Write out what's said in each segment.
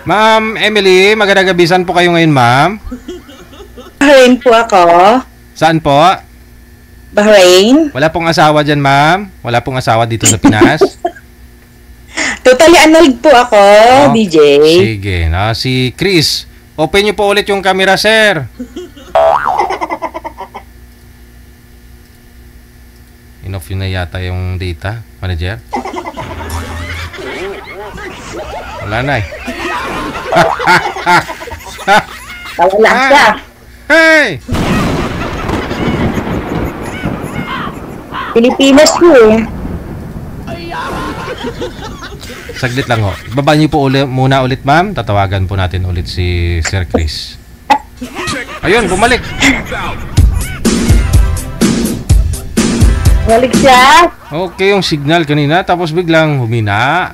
Ma'am Emily, magandang gabi. Saan po kayo ngayon, ma'am? Bahrain po ako. Saan po? Bahrain. Wala pong asawa dyan, ma'am? Wala pong asawa dito sa Pinas? Totally analog po ako, Oh, DJ. Sige. Si Chris, open niyo po ulit yung camera, sir. Enough yun na yata yung data, manager. Wala na eh. Wala siya. Hey! Pilipinas po eh. Saglit lang ho. Baba niyo po muna ulit, ma'am. Tatawagan po natin ulit si Sir Chris. Ayun, bumalik. Balik siya. Okay yung signal kanina, tapos biglang humina.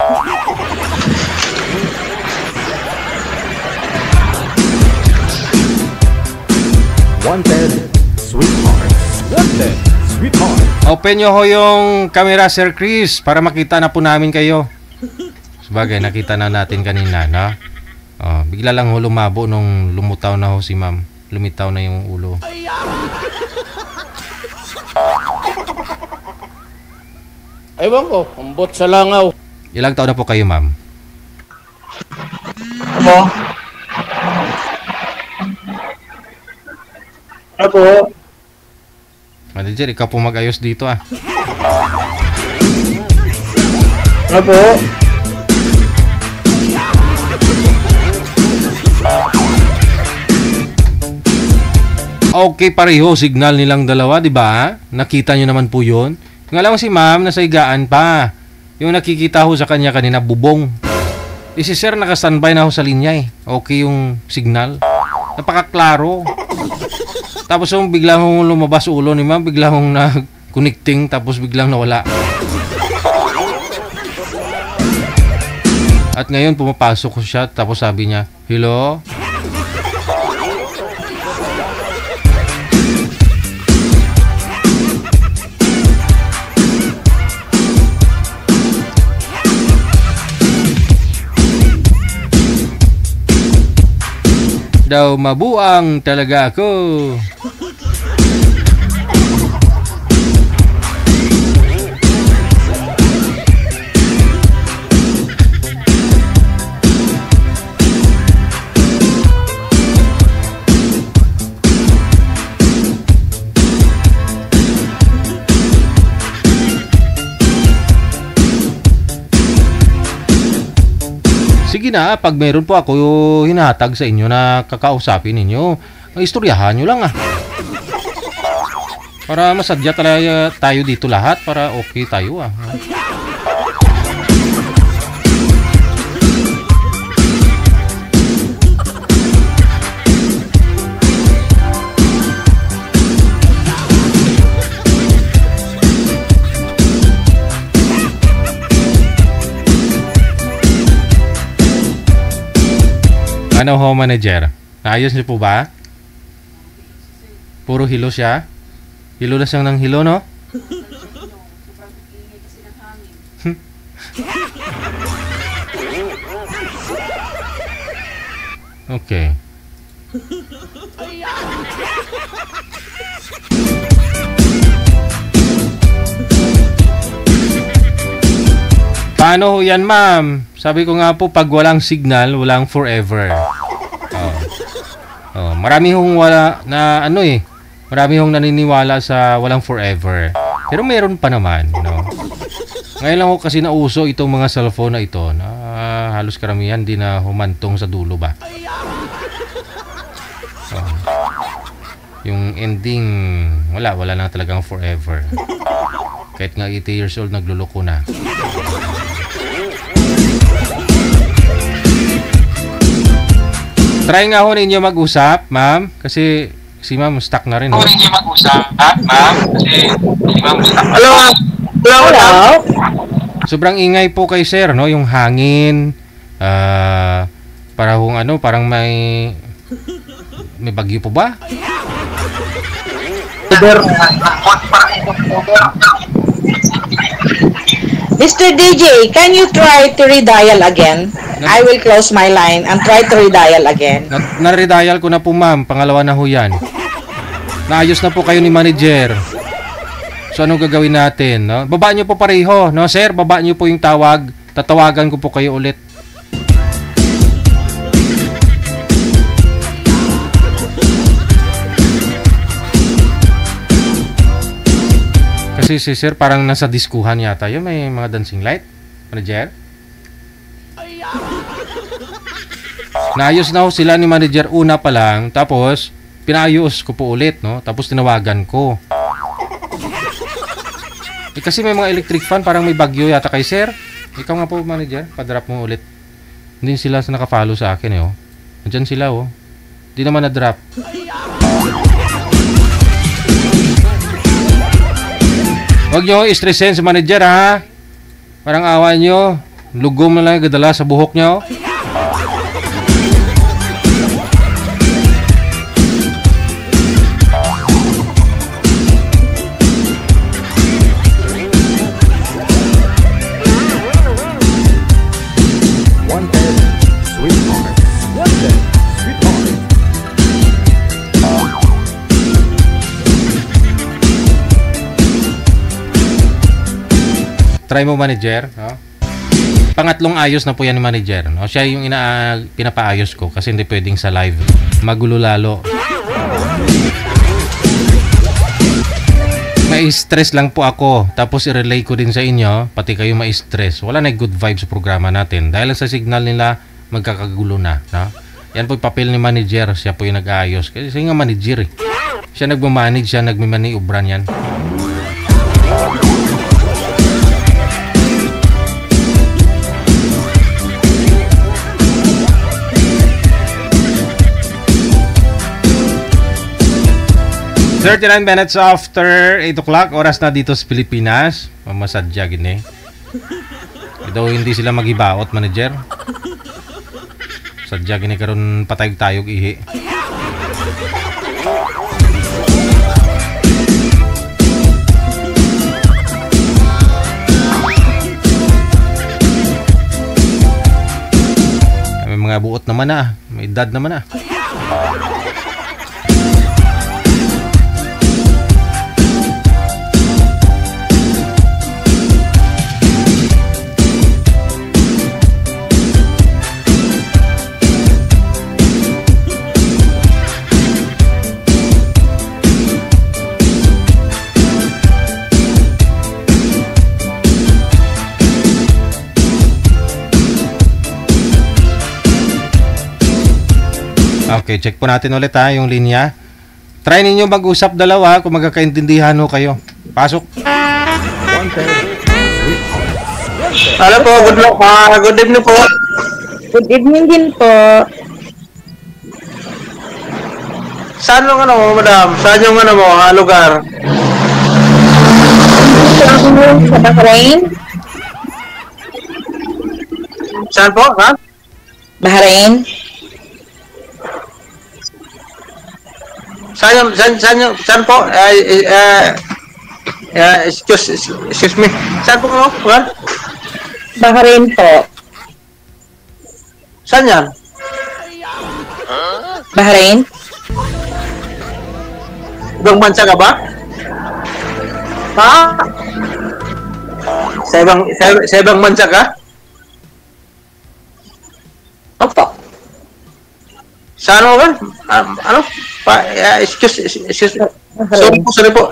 Wanted, sweethearts. Wanted, sweethearts. Open nyo ho yung camera, Sir Chris, para makita na po namin kayo. Sabagay, nakita na natin kanina, no? Oh, bigla lang ho lumabo nung lumutaw na ho si ma'am. Lumitaw na yung ulo. Ewan ko, umbot sa langaw. Ilang taon na po kayo, ma'am? Ano? Ano po? Manager, ikaw po mag-ayos dito ah. Ano po? Okay, pareho signal nilang dalawa, di ba? Nakita nyo naman po yun. Nga lang si ma'am, nasa higaan pa. Yung nakikita ho sa kanya kanina, bubong. Si sir, naka-standby na ho sa linya eh. Okay yung signal. Napakaklaro. Tapos yung biglang lumabas ulo ni ma'am, biglang nag-connecting, tapos biglang nawala. At ngayon, pumapasok ko siya, tapos sabi niya, hello? Daw mabuang talaga ako. Sige na, pag meron po ako hinahatag sa inyo na kakausapin ninyo, istoryahan nyo lang ah. Para masadya talaga tayo dito lahat, para okay tayo ah. Ano ho, manager? Naayos niyo po ba? Puro hilo siya? Hilo na siyang ng hilo, no? Okay. Paano ho yan, ma'am? Sabi ko nga po, pag walang signal, walang forever. Marami hong wala na marami hong naniniwala sa walang forever. Pero meron pa naman, no? Ngayon lang ho kasi nauso itong mga cellphone na ito, na halos karamihan di na humantong sa dulo ba. Yung ending, wala na talagang forever. Kahit nga 80 years old, nagluloko na. Try nga ho ninyo mag-usap, ma'am. Kasi si ma'am stuck na rin. Try ninyo mag-usap, ma'am. Kasi si ma'am stuck na rin. Hello? Hello? Sobrang ingay po kay sir, no? Yung hangin. Parang parang may bagyo po ba? Mr. DJ, can you try to redial again? I will close my line and try to redial again. Na-redial ko na po, ma'am. Pangalawa na ho yan. Naayos na po kayo ni manager. So, anong gagawin natin? No? Baba nyo po pareho. No, sir? Baba nyo po yung tawag. Tatawagan ko po kayo ulit. Kasi si sir parang nasa diskuhan yata yun. May mga dancing light. Manager? Naayos na ho sila ni manager una pa lang. Tapos, pinayos ko po ulit. No? Tapos, tinawagan ko. Kasi may mga electric fan. Parang may bagyo yata kay sir. Ikaw nga po, manager. Pa-drop mo ulit. Hindi sila naka-follow sa akin. Oh. Nandyan sila. Oh. Hindi naman na-drop. Huwag nyo i-stressin sa manager, ha? Parang awa nyo. Lugom na lang gadala sa buhok nyo. Wanted Sweetheart. Wanted Sweetheart. Try mo, manager. No? Pangatlong ayos na po yan ni manager. No? Siya yung pinapaayos ko kasi hindi pwedeng sa live. Magulo lalo. Mai-stress lang po ako. Tapos i-relay ko din sa inyo. Pati kayo mai-stress. Wala na good vibes sa programa natin. Dahil sa signal nila, magkakagulo na. No? Yan po yung papel ni manager. Siya po yung nag-aayos. Kasi siya nga manager eh. Siya nagmamanage, siya nagmamaniubran yan. Minutes after 8 o'clock, oras na dito sa Pilipinas. Mamasadya gini. Daw hindi sila magibaot, manager. Sadya gini karon patayog-tayog ihi. May mga buot naman na. May edad naman na. Okay, check po natin ulit ha, yung linya. Try ninyo mag-usap dalawa kung magkakaintindihan ho kayo. Pasok. Hello po, good evening po. Good evening din po. Saan yung madam? Saan yung lugar? Sa Bahrain? Saan po, ha? Bahrain? Saan po? Excuse me. Saan po kayo? Bahrain po. Saan yan? Bahrain? Ibang bansa ka ba? Ha? Sa ibang bansa ka? Opo. Sa ano ba? Excuse. Sorry po.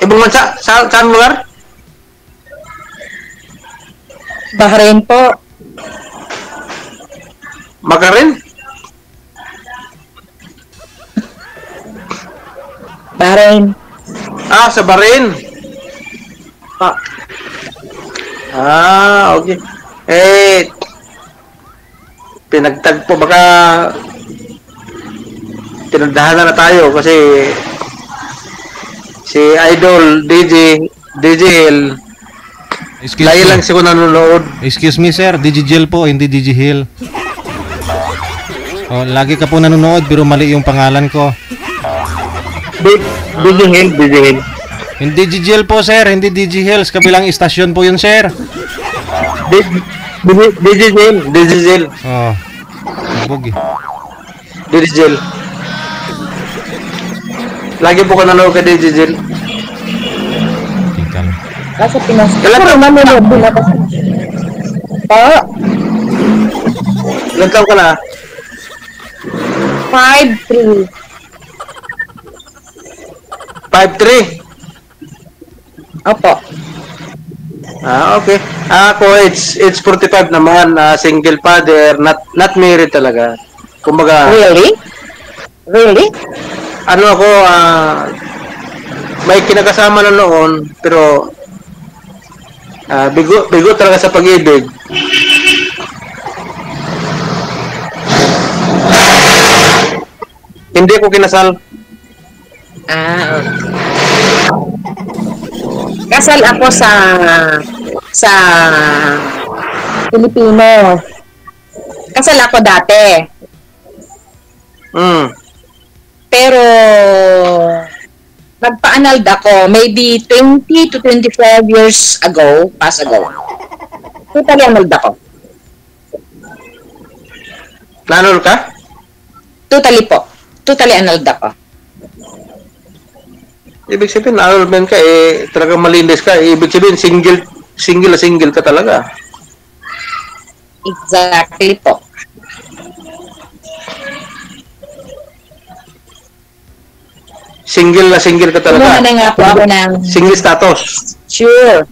Ibang bansa? Saan lugar? Bahrain po. Makarin? Bahrain. Sa Bahrain. Okay. Pinagtagpo baka tinagdahan na tayo kasi si Idol DJ Hill layo lang siya ko nanonood. Excuse me sir, DJ Jill po, hindi DJ Hill. Oh, lagi ka po nanonood pero mali yung pangalan ko. DJ Hill. Hindi DGL po, sir. Hindi DG Hills. Kabilang istasyon po yun, sir. Diesel. Oh. Bug eh. Diesel. Lagi po ka nanood ka Diesel. Tingkal. Kasi Pinas. Ilan Pero taon? nanonood din ako. Ilan taon ka na? 5'3". 5'3". Opo. Okay. Ako, it's 45 naman. Single father, not married talaga. Kumbaga, Really? Really? ano ako, may kinakasama na noon, pero bigo talaga sa pag-ibig. Hindi ko kinasal. Okay. Kasal ako sa Pilipino. Kasal ako dati. Pero nagpa-annulled ako maybe 20 to 25 years ago, past ago. Totally annulled ako. Nanol ka? Totally po. Totally annulled ako. Ibig sabihin, annulment ka, talagang malinis ka. Ibig sabihin, single ka talaga. Exactly po. Single ka Kumuha talaga. na nga po ako ng Single status. sure.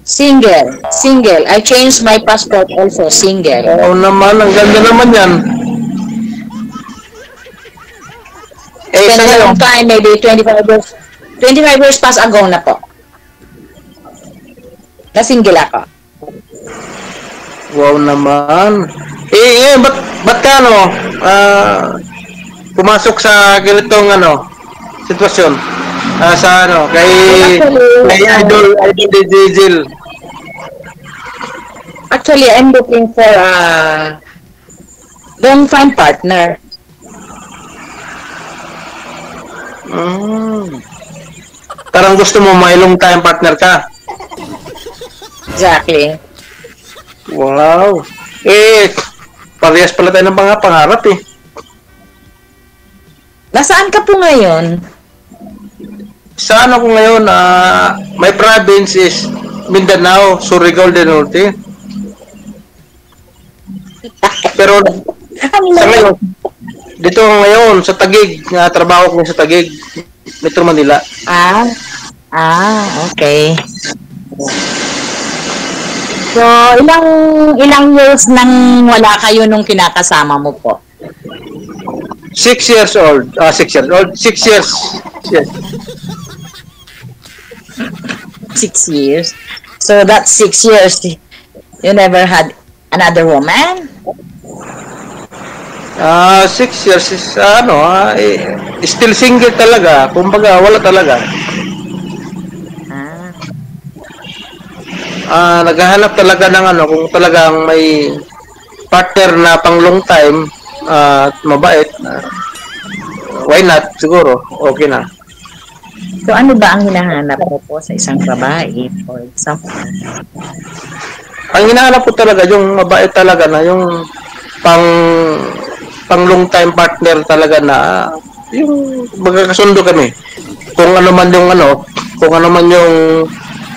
Single. I changed my passport also, single. Oo naman, ang ganda naman yan. Then Sa a long ngayon, time, maybe 25 years past ago na po. Na single ako. wow naman. Ba't ka pumasok sa ganitong sitwasyon? Kay Idol Diesel. Actually, I'm looking for a long-time partner. Parang gusto mo may long time partner ka. Exactly. Wow. Parehas pala tayo ng pangarap eh. Nasaan ka po ngayon? Saan ako ngayon? My province is Mindanao, Surigao del Norte. Pero sa ngayon, dito ngayon sa Taguig, trabaho ko sa Taguig, Metro Manila. Okay. So, ilang years nang wala kayo nung kinakasama mo po? 6 years old. 6 years old. 6 years. Yes. 6 years. So, that's 6 years. You never had another woman? 6 years is still single talaga. Kumbaga, wala talaga. Naghahanap talaga ng kung talagang may partner na pang long time at mabait. Why not? Siguro, okay na. So, ano ba ang hinahanap mo po sa isang babae, for example? Ang hinahanap ko talaga, yung mabait talaga na, yung pang long time partner talaga na, yung magkakasundo kami. Kung ano man yung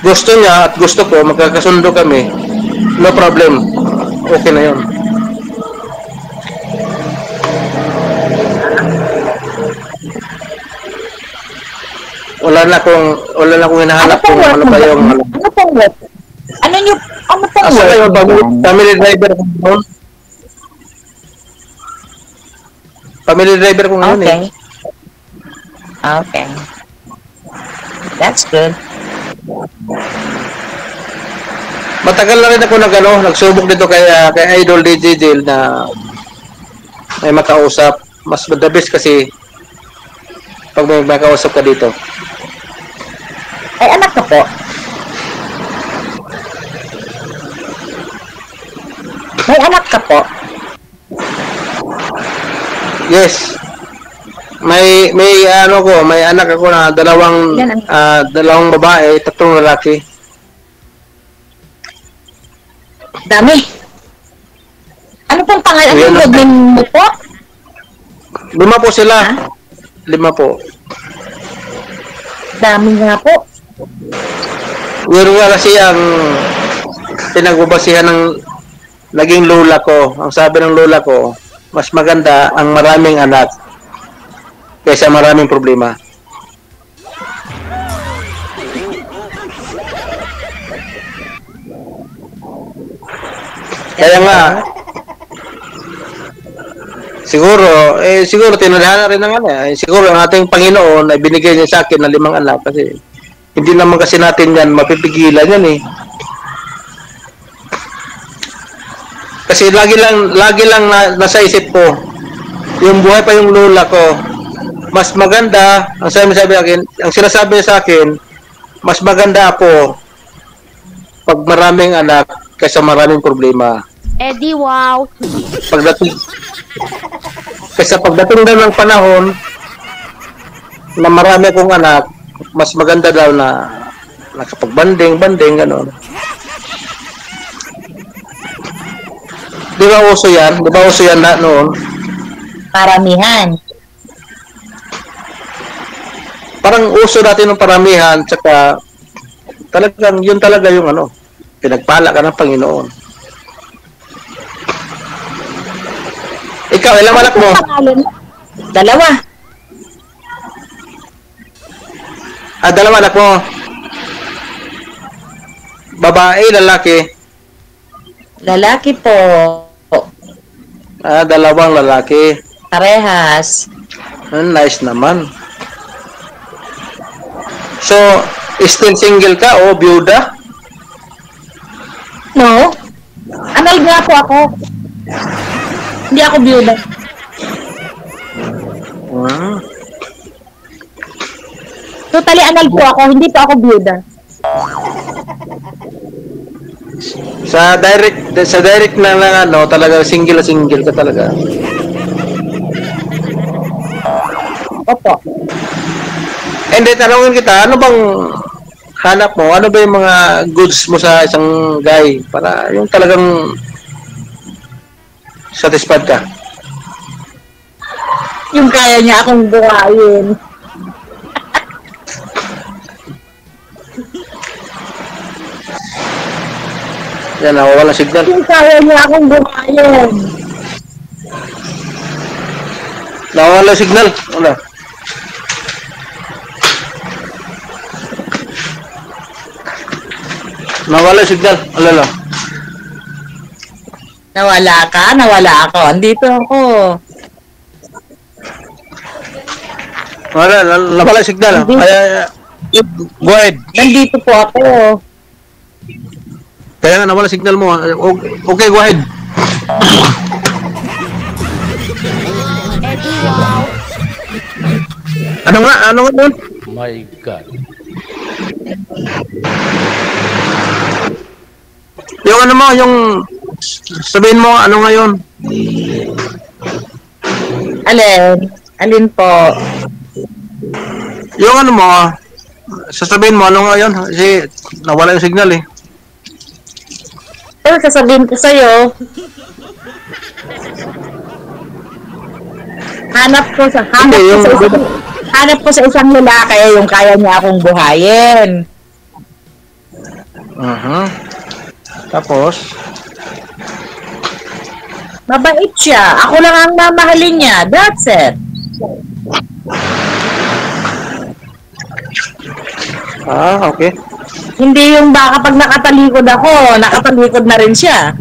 gusto niya at gusto ko, magkakasundo kami, no problem. Okay na yun. Wala na akong hinahanap kung ano pa yung Ano pong work? Ano pong asa kayo work? family driver ko ngayon. Family driver ko ngayon Okay. Okay. That's good. Matagal na rin ako nagsubok dito kay Idol DJ na may makausap. Mas the best kasi pag may makausap ka dito. Ay, anak ka po. May anak ka po. Yes. may ano ko, may anak ako na dalawang babae, 3 lalaki. Dami. Ano pong pangalan Ayan ng na. godmin mo po? 5 po sila. 5 po. Dami nga po. Pero nga kasi ang pinagbabasihan ng naging lola ko, ang sabi ng lola ko, mas maganda ang maraming anak kaysa maraming problema. Kaya nga, siguro tinadhana rin ng ano, siguro ang ating Panginoon ay binigay niya sa akin na 5 anak kasi hindi naman kasi natin yan mapipigilan yan eh. Kasi lagi lang nasa isip ko, yung buhay pa yung lola ko, mas maganda, ang sinasabi niya sa akin, mas maganda po pag maraming anak kaysa maraming problema. Eddie, wow. Pagdating daw ng panahon na marami akong anak, mas maganda daw na nakapagbanding, gano'n. Di ba uso yan? Na noon? Paramihan. Parang uso natin ng paramihan, tsaka talagang, yun talaga yung ano, pinagpala ka ng Panginoon. Ikaw, ilang anak mo? Pangalan? 2. 2 anak mo? Babae, lalaki? Lalaki po. 2 lalaki. Parehas. Nice naman. So, still single ka o byuda? No? Anal nga po ako. Hindi ako byuda. Totally anal po ako, hindi po ako byuda. Sa direct na lang ano, talaga single ka talaga. Opo. And then, tanongin kita, ano bang hanap mo? Ano ba yung mga goods mo sa isang guy? Para yung talagang satisfied ka. Yung kaya niya akong buhayin. Yan, nawawala signal. Yung kaya niya akong buhayin. Nawawala signal. Wala. Nawala signal. Alala. Nawala ka? Nawala ako. Andito ako. Nawala signal. Kaya, go ahead. Nandito po ako. Kaya nga nawala signal mo. Okay, go ahead. Eddie, wow. Ano nga yun? My God. Yung ano mo, yung sabihin mo, ano ngayon? Alin po? Yung ano mo, sasabihin mo, ano ngayon? Kasi nawala yung signal eh. Pero sasabihin ko sa'yo, hanap ko sa isang lalaki yung kaya niya akong buhayin. Tapos, Mabait siya. Ako lang ang mamahalin niya. That's it. okay. Hindi yung baka pag nakatalikod ako, nakatalikod na rin siya.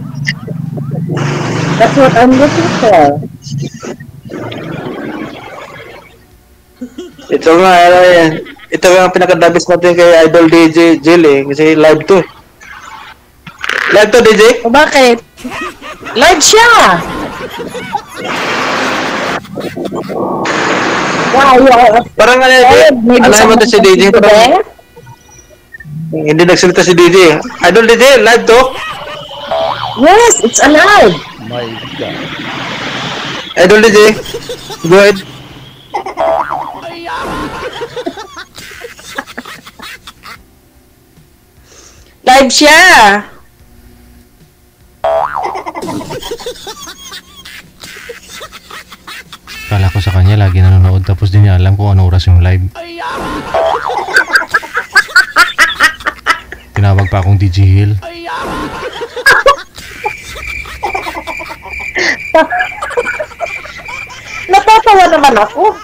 That's what I'm looking for. Ito ang pinakadabis natin kay Idol DJ Jill eh. Kasi live to. Live to, DJ? O bakit? Live siya! Wow, Parang ano mo to si DJ? Parang, hindi nagsalita si DJ. Idol DJ, live to? Yes, it's alive. My God. Idol DJ, go ahead. Live siya. Kala ko sa kanya lagi nanonood tapos di niya alam kung ano oras yung live. Tinawag pa akong DJ Hill. Natatawa naman ako.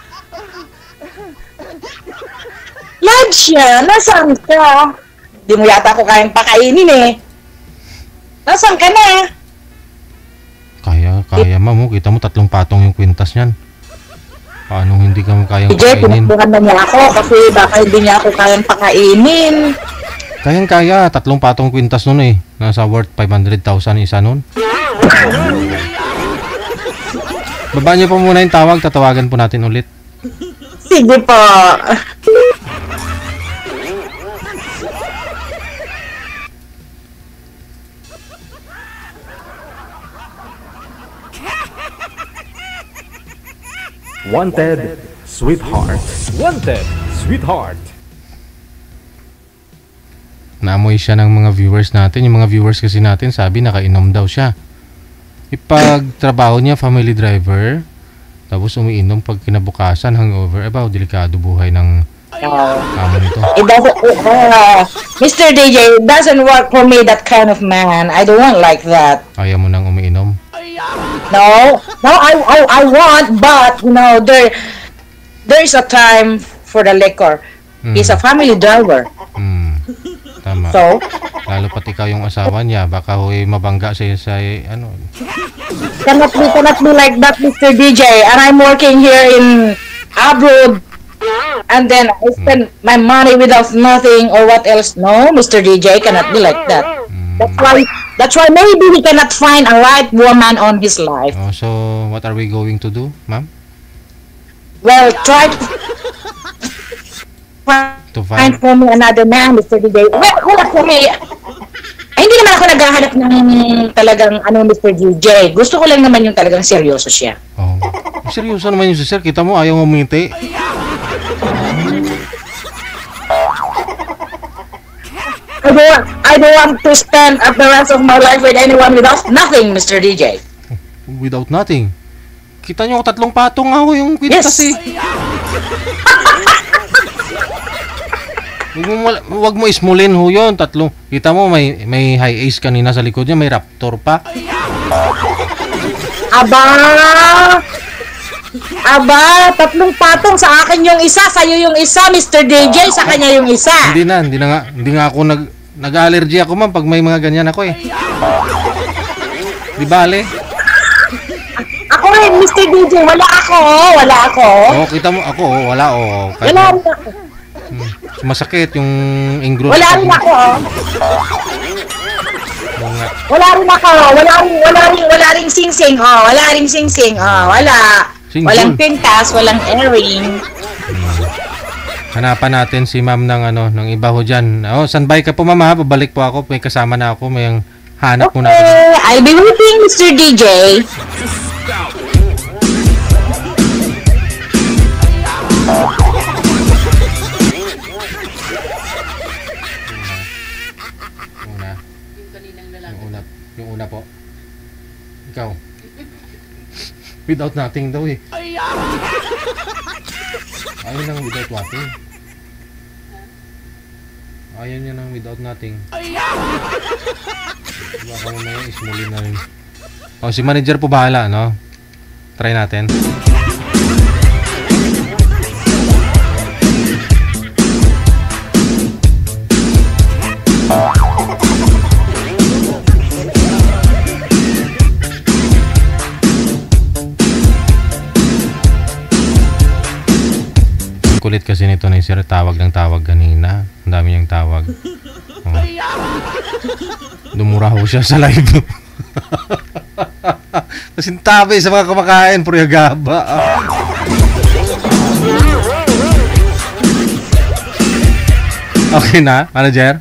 Live siya. Nasaan ka? Di mo yata ako kayang pakainin eh. Nasaan ka na? Kaya ma'am, kita mo 3 patong yung kwintas niyan. Paano hindi ka mo kayang DJ, pakainin? pinagbuhan na niya ako kasi baka hindi niya ako kayang pakainin. Kaya, 3 patong kwintas nun eh. Nasa worth 500,000 isa nun. Baba niyo po muna yung tawag, tatawagan po natin ulit. Sige po. Wanted, sweetheart. Wanted, sweetheart. Naamoy siya ng mga viewers natin. Yung mga viewers kasi natin sabi nakainom daw siya. Ipagtrabaho niya family driver. Tapos umiinom pag kinabukasan hangover. Delikado buhay ng amo nito. It doesn't, Mr. DJ, it doesn't work for me, that kind of man. I don't want like that. Ayaw mo nang umiinom. No, I want, but you know, there's a time for the liquor. He's a family driver. Tama. So, Lalo pati ikaw yung asawa niya, baka huy mabangga sa ano. cannot be like that, Mr. DJ. And I'm working here in abroad. And then I spend my money without nothing or what else. No, Mr. DJ cannot be like that. That's why maybe he cannot find a right woman on his life. Oh, so what are we going to do, ma'am? Well, try To find find for me another man, Mr. DJ. Well, for me, ay, hindi naman ako naghahanap ng talagang Mr. DJ. Gusto ko lang naman yung talagang seryoso siya. Oh. Seryoso naman yung si sir, kita mo ayaw umiti. I don't want to spend the rest of my life with anyone without nothing, Mr. DJ. Without nothing. Kita nyo, 3 patong nga ho yung kwintas Yes. Huwag mo ismulin ho yun, 3. Kita mo, may high ace kanina sa likod niya, may raptor pa. Aba, 3 patong sa akin yung isa, sa'yo yung isa, Mr. DJ, sa kanya yung isa. Hindi nga ako nag-allergy ako man pag may mga ganyan ako eh. Di bale? Ako rin, Mr. DJ, wala ako. Oh, kita mo ako, wala kahit Wala rin ako. masakit yung ingrown. Wala rin ako. Wala ring sing-sing. Wala. Sing-sing. Walang pintas, walang earring. Hanapan natin si ma'am ng iba ho dyan. Oh, standby ka po ma'am ha, pabalik po ako, may kasama na ako, may hanap po natin. Okay, I'll be waiting, Mr. DJ. Yung una po. Ikaw. Without nothing daw eh. Ayaw nang without nothing. Ayaw niya nang without nothing. Baka mamaya ismulin na rin. Oh, si manager po bahala, no? Try natin. Kulit kasi nito na sir, tawag ng tawag kanina. Ang dami niyang tawag. Oh. Dumura ho siya sa live. Kasintabi sa mga kumakain, puro yagaba. Okay na, manager?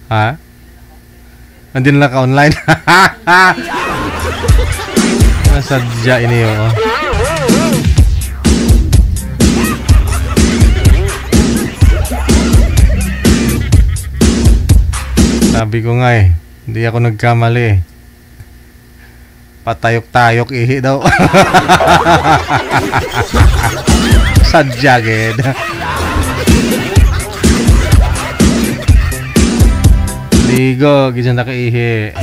Ha? Nandun lang ka online. Nasadya ini oh. Sabi ko nga eh, hindi ako nagkamali. Patayok-tayok ihi daw. Sadya ged. Ligo, gisa na kaihi.